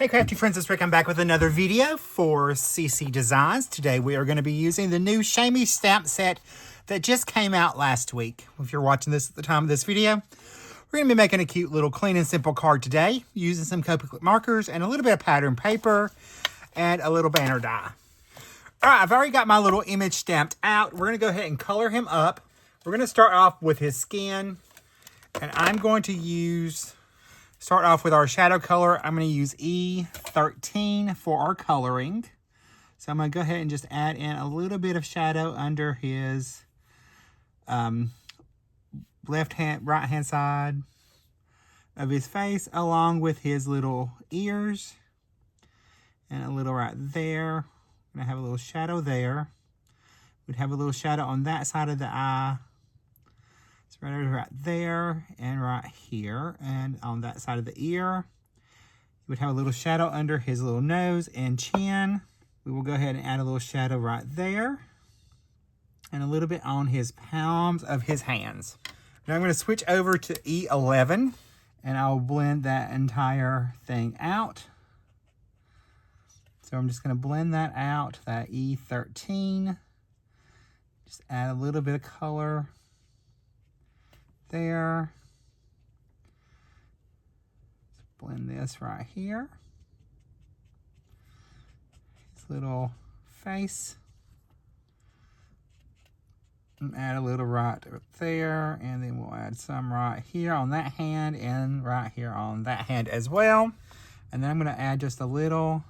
Hey crafty friends, it's Rick. I'm back with another video for CC Designs. Today we are going to be using the new Shamy Stamp Set that just came out last week. If you're watching this at the time of this video, we're going to be making a cute little clean and simple card today using some Copic markers and a little bit of pattern paper and a little banner die. Alright, I've already got my little image stamped out. We're going to go ahead and color him up. We're going to start off with his skin, and I'm going to start off with our shadow color. I'm going to use E13 for our coloring. So I'm going to go ahead and just add in a little bit of shadow under his right hand side of his face, along with his little ears, and a little right there. I'm going to have a little shadow there. We'd have a little shadow on that side of the eye. It's right there and right here, and on that side of the ear. You would have a little shadow under his little nose and chin. We will go ahead and add a little shadow right there, and a little bit on his palms of his hands. Now I'm going to switch over to E11, and I'll blend that entire thing out. So I'm just going to blend that out, that E13. Just add a little bit of color there. Let's blend this right here. His little face. And add a little right there, and then we'll add some right here on that hand and right here on that hand as well. And then I'm going to add just a little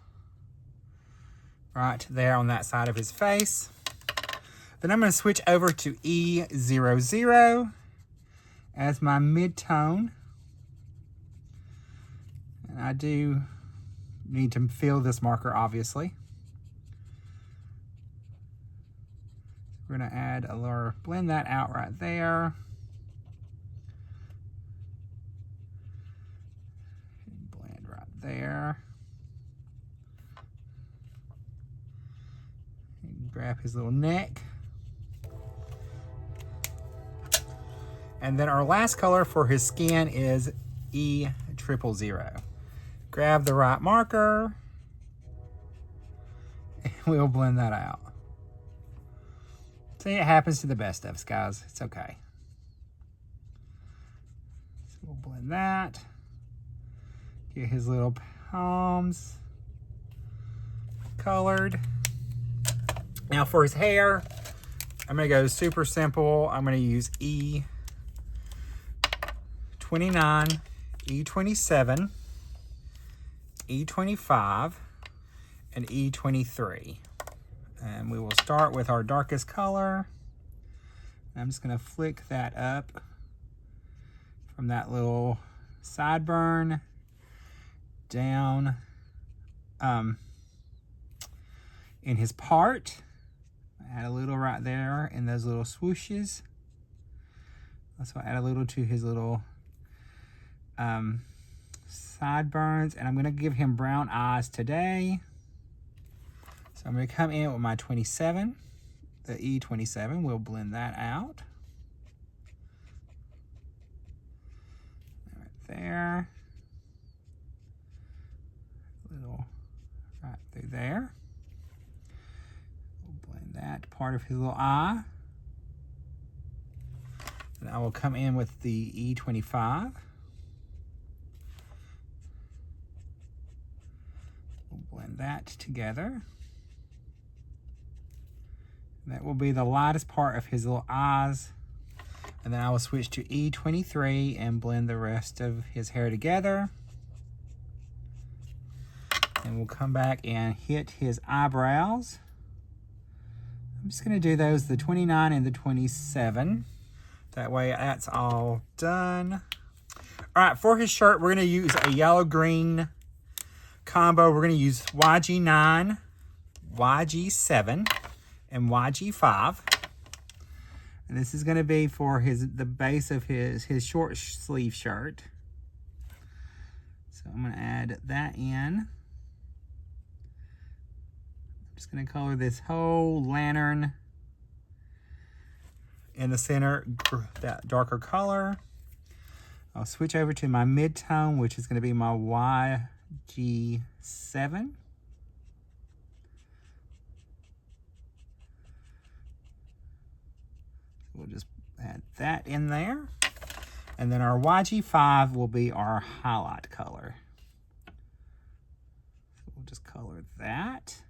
right there on that side of his face. Then I'm going to switch over to E00 as my mid-tone. And I do need to fill this marker, obviously. We're going to add a little, blend that out right there. Blend right there. And grab his little neck. And then our last color for his skin is E000. Grab the right marker, and we'll blend that out. See, it happens to the best of us, guys. It's okay. So we'll blend that. Get his little palms colored. Now for his hair, I'm going to go super simple. I'm going to use E29, E27, E25, and E23. And we will start with our darkest color. I'm just going to flick that up from that little sideburn down in his part. Add a little right there in those little swooshes. Also add a little to his little sideburns, and I'm going to give him brown eyes today. So I'm going to come in with my 27, the E27. We'll blend that out. Right there. A little right through there. We'll blend that part of his little eye. And I will come in with the E25. We'll blend that together. That will be the lightest part of his little eyes. And then I will switch to E23 and blend the rest of his hair together. And we'll come back and hit his eyebrows. I'm just going to do those, the 29 and the 27. That way that's all done. All right, for his shirt, we're going to use a yellow-green combo. We're going to use YG9, YG7, and YG5. And this is going to be for the base of his short sleeve shirt. So I'm going to add that in. I'm just going to color this whole lantern in the center, that darker color. I'll switch over to my mid-tone, which is going to be my G7. We'll just add that in there. And then our YG5 will be our highlight color. So we'll just color that.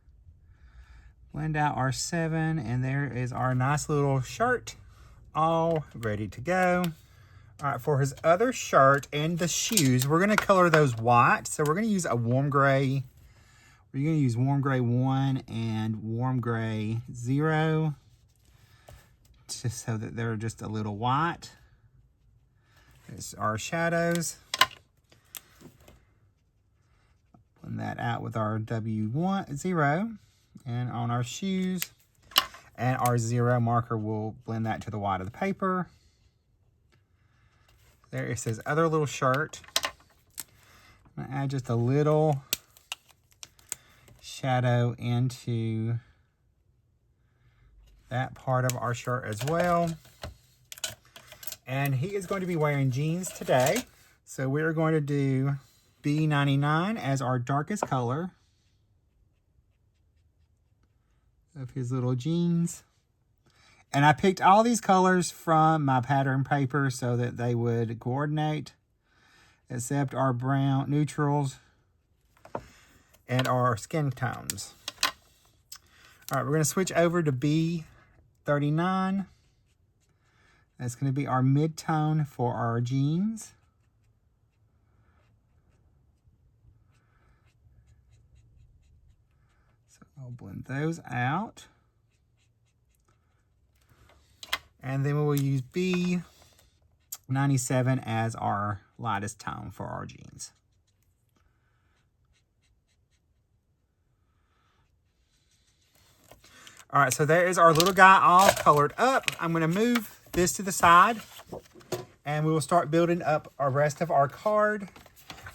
Blend out our 7, and there is our nice little shirt all ready to go. All right, for his other shirt and the shoes, we're gonna color those white. So we're gonna use a warm gray. We're gonna use warm gray 1 and warm gray 0, just so that they're just a little white. There's our shadows. Blend that out with our W1, 0, and on our shoes. And our 0 marker will blend that to the white of the paper. There it says other little shirt. I'm gonna add just a little shadow into that part of our shirt as well. And he is going to be wearing jeans today. So we're going to do B99 as our darkest color of his little jeans. And I picked all these colors from my pattern paper so that they would coordinate, except our brown neutrals and our skin tones. All right, we're going to switch over to B39. That's going to be our mid-tone for our jeans. So I'll blend those out. And then we will use B97 as our lightest tone for our jeans. All right, so there is our little guy all colored up. I'm going to move this to the side, and we will start building up our rest of our card.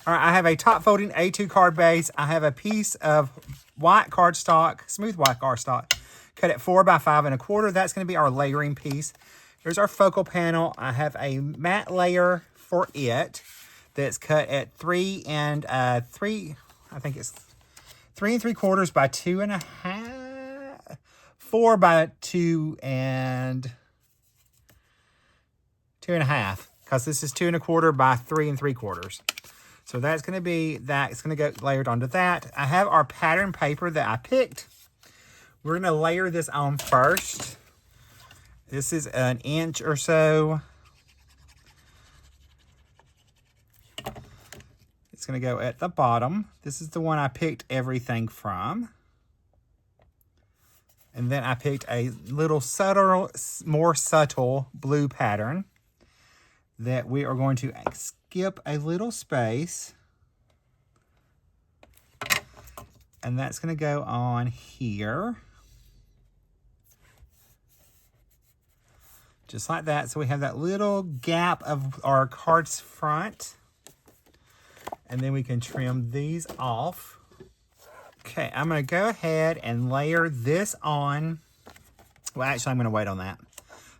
All right, I have a top folding A2 card base. I have a piece of white cardstock, smooth white cardstock, cut at 4 by 5 1/4. That's going to be our layering piece. Here's our focal panel. I have a matte layer for it that's cut at 3 and 3. I think it's 3 3/4 by 2 1/2, 4 by 2 and 2 1/2, because this is 2 1/4 by 3 3/4. So that's going to be that. It's going to go layered onto that. I have our pattern paper that I picked. We're going to layer this on first. This is an inch or so. It's going to go at the bottom. This is the one I picked everything from. And then I picked a little subtle, more subtle blue pattern that we are going to skip a little space. And that's going to go on here. Just like that. So we have that little gap of our card's front. And then we can trim these off. Okay, I'm going to go ahead and layer this on. Well, actually, I'm going to wait on that.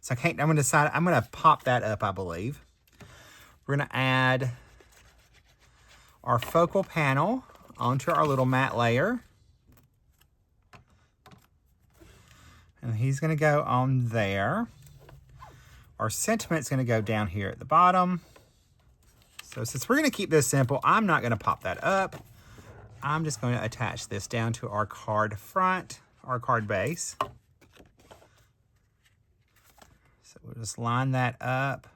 So I'm going to decide, I'm going to pop that up, I believe. We're going to add our focal panel onto our little matte layer. And he's going to go on there. Our sentiment's going to go down here at the bottom. So since we're going to keep this simple, I'm not going to pop that up. I'm just going to attach this down to our card front, our card base. So we'll just line that up.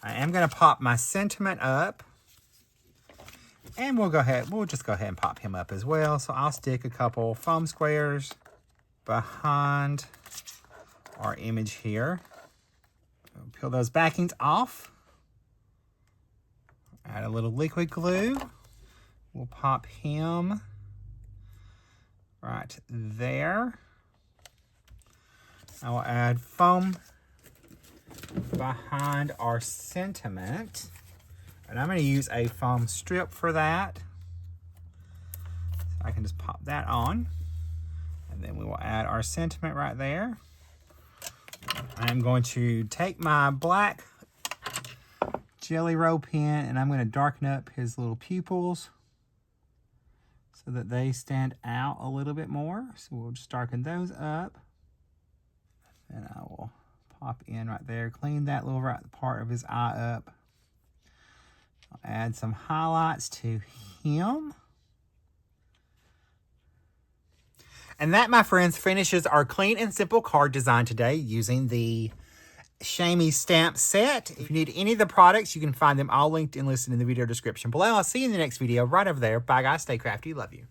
I am going to pop my sentiment up. And we'll just go ahead and pop him up as well. So I'll stick a couple foam squares behind our image here. Peel those backings off. Add a little liquid glue. We'll pop him right there. I will add foam behind our sentiment. And I'm going to use a foam strip for that. So I can just pop that on. And then we will add our sentiment right there. I'm going to take my black Jelly Roll pen, and I'm going to darken up his little pupils so that they stand out a little bit more. So we'll just darken those up. And I will pop in right there, clean that little right part of his eye up. I'll add some highlights to him. And that, my friends, finishes our clean and simple card design today using the Shamy Stamp Set. If you need any of the products, you can find them all linked and listed in the video description below. I'll see you in the next video right over there. Bye, guys. Stay crafty. Love you.